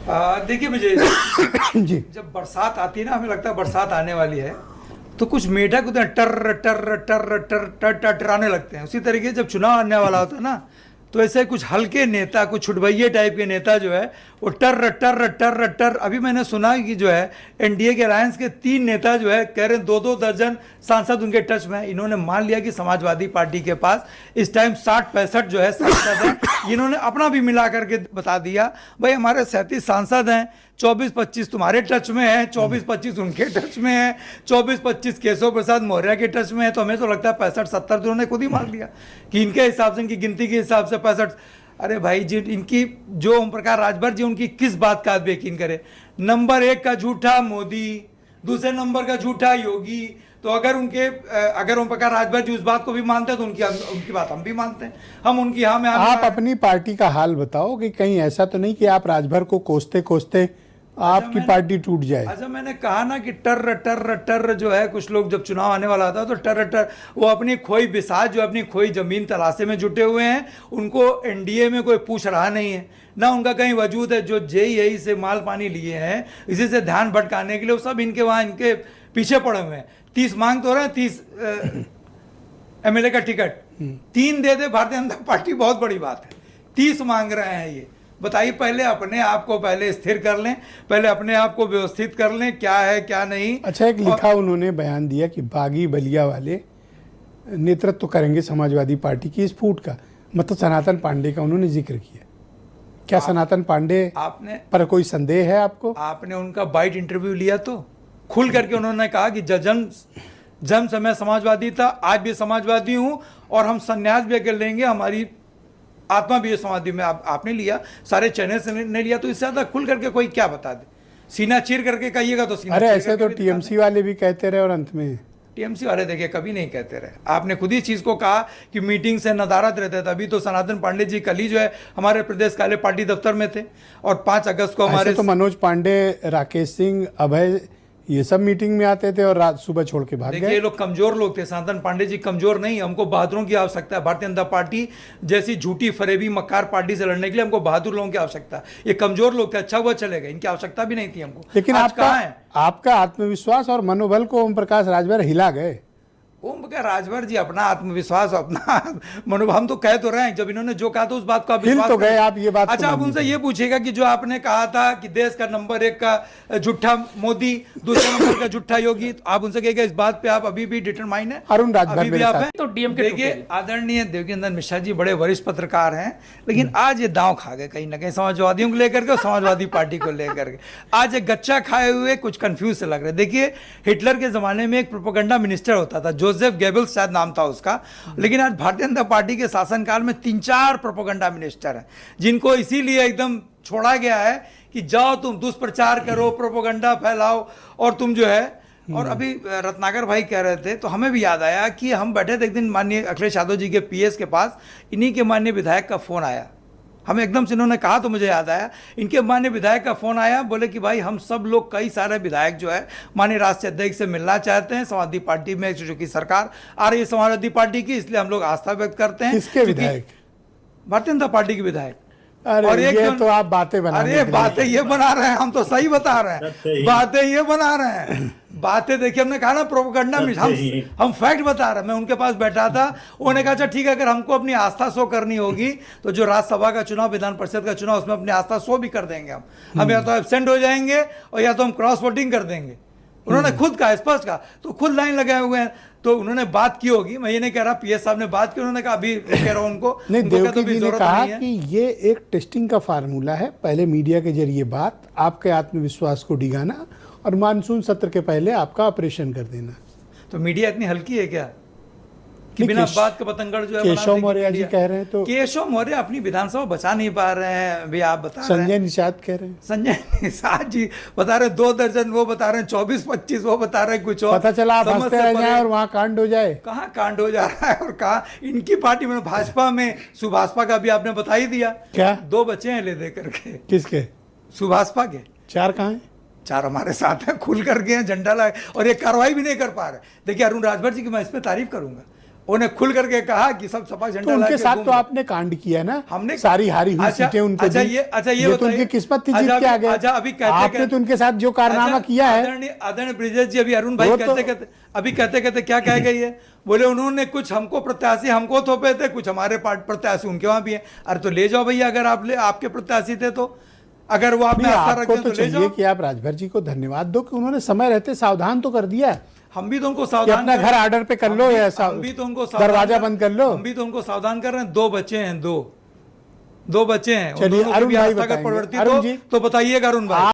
देखिए विजय जी। जब बरसात आती है ना, हमें लगता है बरसात आने वाली है, तो कुछ मेढक होते हैं टर टर टर टर टर टराने लगते हैं। उसी तरीके जब चुनाव आने वाला होता है ना, तो ऐसे कुछ हल्के नेता, कुछ छुटभैये टाइप के नेता जो है वो टर टर टर टर। अभी मैंने सुना कि जो है एनडीए के अलायंस के 3 नेता जो है कह रहे हैं 2-2 दर्जन सांसद उनके टच में है। इन्होंने मान लिया कि समाजवादी पार्टी के पास इस टाइम 60-65 जो है सांसद हैं। इन्होंने अपना भी मिला करके बता दिया, भाई हमारे 37 सांसद हैं, 24-25 तुम्हारे टच में है, 24-25 उनके टच में है, 24-25 केशव प्रसाद मौर्य के टच में है। तो हमें तो लगता है 65-70 तो उन्होंने खुद ही मान लिया कि इनके हिसाब से, इनकी गिनती के हिसाब से 65। अरे भाई जी, इनकी जो ओम प्रकाश राजभर जी, उनकी किस बात का आप यकीन करें। नंबर 1 का झूठा मोदी, दूसरे नंबर का झूठा योगी। तो अगर ओम प्रकाश राजभर जी उस बात को भी मानते हैं तो उनकी बात हम भी मानते हैं। हम उनकी हाँ में आप अपनी पार्टी का हाल बताओ कि कहीं ऐसा तो नहीं कि आप राजभर को कोसते कोसते आपकी पार्टी टूट जाए। अच्छा, मैंने कहा ना कि टर टर टर जो है, कुछ लोग जब चुनाव आने वाला था तो टर टर, वो अपनी खोई बिसात, जो अपनी खोई जमीन तलाशे में जुटे हुए हैं। उनको एनडीए में कोई पूछ रहा नहीं है, ना उनका कहीं वजूद है। जो जेईई से माल पानी लिए हैं इसी से ध्यान भटकाने के लिए, वो सब इनके वहाँ इनके पीछे पड़े हुए हैं। 30 मांग तो रहे हैं, 30 एमएलए का टिकट 3 दे दे भारतीय जनता पार्टी, बहुत बड़ी बात है। 30 मांग रहे हैं ये। बताइए, पहले अपने आप को पहले स्थिर कर लें, पहले अपने आप को व्यवस्थित कर लें, क्या है क्या नहीं। अच्छा, एक लिखा उन्होंने बयान दिया कि बागी बलिया वाले नेतृत्व करेंगे समाजवादी पार्टी की इस फूट का, मतलब सनातन पांडे का उन्होंने जिक्र किया। क्या सनातन पांडे आपने पर कोई संदेह है आपको? आपने उनका बाइट इंटरव्यू लिया तो खुल करके उन्होंने कहा कि जन्म समय समाजवादी था, आज भी समाजवादी हूं और हम संन्यास भी अगर लेंगे, हमारी आत्मा भी समाधि में। आपने लिया, सारे चैनल से नहीं लिया, तो इससे ज्यादा खुल करके कोई क्या बता दे। सीना चीर करके कहिएगा तो सीना। अरे ऐसे तो टीएमसी वाले भी कहते रहे और अंत में टीएमसी वाले देखिए कभी नहीं कहते रहे। आपने खुद ही चीज को कहा कि मीटिंग से नदारत रहते थे। अभी तो सनातन पांडे जी कल ही जो है हमारे प्रदेश कार्यालय पार्टी दफ्तर में थे, और 5 अगस्त को हमारे तो मनोज पांडे, राकेश सिंह, अभय, ये सब मीटिंग में आते थे और रात सुबह छोड़ के भाग गए। देखिए, ये लोग कमजोर लोग थे। सनातन पांडे जी कमजोर नहीं, हमको बहादुरों की आवश्यकता है। भारतीय जनता पार्टी जैसी झूठी फरेबी मक्कार पार्टी से लड़ने के लिए हमको बहादुर लोगों की आवश्यकता है। ये कमजोर लोग थे, अच्छा हुआ चले गए, इनकी आवश्यकता भी नहीं थी हमको। लेकिन आपका आत्मविश्वास और मनोबल को ओम प्रकाश राजभर हिला गए। ओम प्रकाश राजभर जी अपना आत्मविश्वास, अपना मनोभाव, हम तो कह तो रहे हैं, जब इन्होंने जो कहा तो उस बात को आप विश्वास तो गए आप, ये बात। अच्छा, आप उनसे ये पूछेगा कि जो आपने कहा था कि देश का नंबर 1 का झूठा मोदी, दूसरे नंबर का झूठा योगी, तो आप उनसे कहेगा इस बात पे आप अभी भी डिटरमाइन है? अरुण राजभर अभी भी आप हैं? तो डीएमके देखिए, आदरणीय देवकीनंदन मिश्रा जी बड़े वरिष्ठ पत्रकार हैं, लेकिन आज ये दांव खा गए कहीं ना कहीं समाजवादियों को लेकर के और समाजवादी पार्टी को लेकर के। आज एक गच्चा खाए हुए कुछ कंफ्यूज से लग रहे। देखिए, हिटलर के जमाने में एक प्रोपेगेंडा मिनिस्टर होता था, जोसेफ गेबल्स शायद नाम था उसका, लेकिन आज भारतीय जनता पार्टी के शासनकाल में 3-4 प्रोपेगेंडा मिनिस्टर हैं, जिनको इसीलिए एकदम छोड़ा गया है कि जाओ तुम दुष्प्रचार करो, प्रोपेगेंडा फैलाओ, और तुम जो है। और अभी रत्नाकर भाई कह रहे थे तो हमें भी याद आया कि हम बैठे थे एक दिन माननीय अखिलेश यादव जी के पीएस के पास, इन्हीं के माननीय विधायक का फोन आया। हमें एकदम से इन्होंने कहा तो मुझे याद आया, इनके माननीय विधायक का फोन आया, बोले कि भाई हम सब लोग, कई सारे विधायक जो है माननीय राष्ट्रीय अध्यक्ष से मिलना चाहते हैं। समाजवादी पार्टी में जो की सरकार आ रही है समाजवादी पार्टी की, इसलिए हम लोग आस्था व्यक्त करते हैं। किसके विधायक? भारतीय जनता पार्टी के विधायक। अरे और ये तो आप बातें बना रहे हैं। अरे बातें ये बना रहे हैं, हम तो सही बता रहे हैं, बातें ये बना रहे हैं। बातें देखिए, हमने कहा ना प्रोपेगेंडा में, हम फैक्ट बता रहे हैं। मैं उनके पास बैठा था, उन्होंने कहा अच्छा ठीक है, अगर हमको अपनी आस्था शो करनी होगी तो जो राज्यसभा का चुनाव, विधान परिषद का चुनाव, उसमें अपनी आस्था शो भी कर देंगे हम या तो एब्सेंट हो जाएंगे और या तो हम क्रॉस वोटिंग कर देंगे। उन्होंने खुद कहा, स्पष्ट कहा, तो खुद लाइन लगाए हुए हैं। तो उन्होंने बात की होगी, मैं ये नहीं कह रहा, पीएस साहब ने बात की, उन्होंने कहा अभी कह रहा हूं उनको नहीं, देवकी जी ने कहा कि ये एक टेस्टिंग का फार्मूला है, पहले मीडिया के जरिए बात, आपके आत्मविश्वास को डिगाना और मानसून सत्र के पहले आपका ऑपरेशन कर देना। तो मीडिया इतनी हल्की है क्या कि बिना बात के पतंगड़ जो है? केशव मौर्य जी कह रहे हैं, तो केशव मौर्य अपनी विधानसभा बचा नहीं पा रहे हैं। भी आप बता रहे हैं, संजय निषाद कह रहे हैं, संजय निषाद जी बता रहे 2 दर्जन, वो बता रहे हैं 24-25, वो बता रहे हैं कुछ और। पता चला आप हंसते रह जाए और वहाँ कांड हो जाए। कहाँ कांड हो जा रहा है और कहाँ इनकी पार्टी में, भाजपा में सुभाषपा का भी आपने बता ही दिया। क्या 2 बच्चे हैं ले दे करके? किसके? सुभाषपा के। 4 कहाँ हैं? 4 हमारे साथ हैं, खुल कर गए हैं, झंडा लाए, और ये कार्रवाई भी नहीं कर पा रहे। देखिए, अरुण राजभर जी की मैं इस पर तारीफ करूंगा, उन्हें खुल करके कहा कि सब सपा झंडा तो उनके लाके साथ घूम तो लो। आपने कांड किया ना, हमने सारी हारी हुई सीटें उनको अच्छा दी। ये तो बताइए, उनकी किस्मत थी, जीत के आ गए। अच्छा अभी कहते आपने तो उनके साथ जो कारनामा किया है, आदरणीय ब्रिजेश जी, अभी अरुण भाई वो कहते तो- कहते अभी कहते कहते क्या कह गई है, बोले उन्होंने कुछ हमको प्रत्याशी हमको थोपे थे, कुछ हमारे प्रत्याशी उनके वहां भी है। अरे तो ले जाओ भैया, अगर आपके प्रत्याशी थे तो, अगर वो आप में नहीं, आस्था आपको रखते हैं तो तो ले चाहिए जाओ। कि आप राजभर जी को धन्यवाद दो कि उन्होंने समय रहते सावधान तो कर दिया हम भी तो उनको कि सावधान अपना कर- घर ऑर्डर पे कर लो हम भी- या हम भी तो उनको सावधान दरवाजा बंद कर लो। हम भी तो उनको सावधान कर रहे हैं। दो बच्चे हैं, दो बच्चे हैं, उन चलिए, दोनों की अरुण भी भाई आस्था का बताएंगे। परिवर्तित अरुण हो जी। तो बताइएगा अरुण भाई।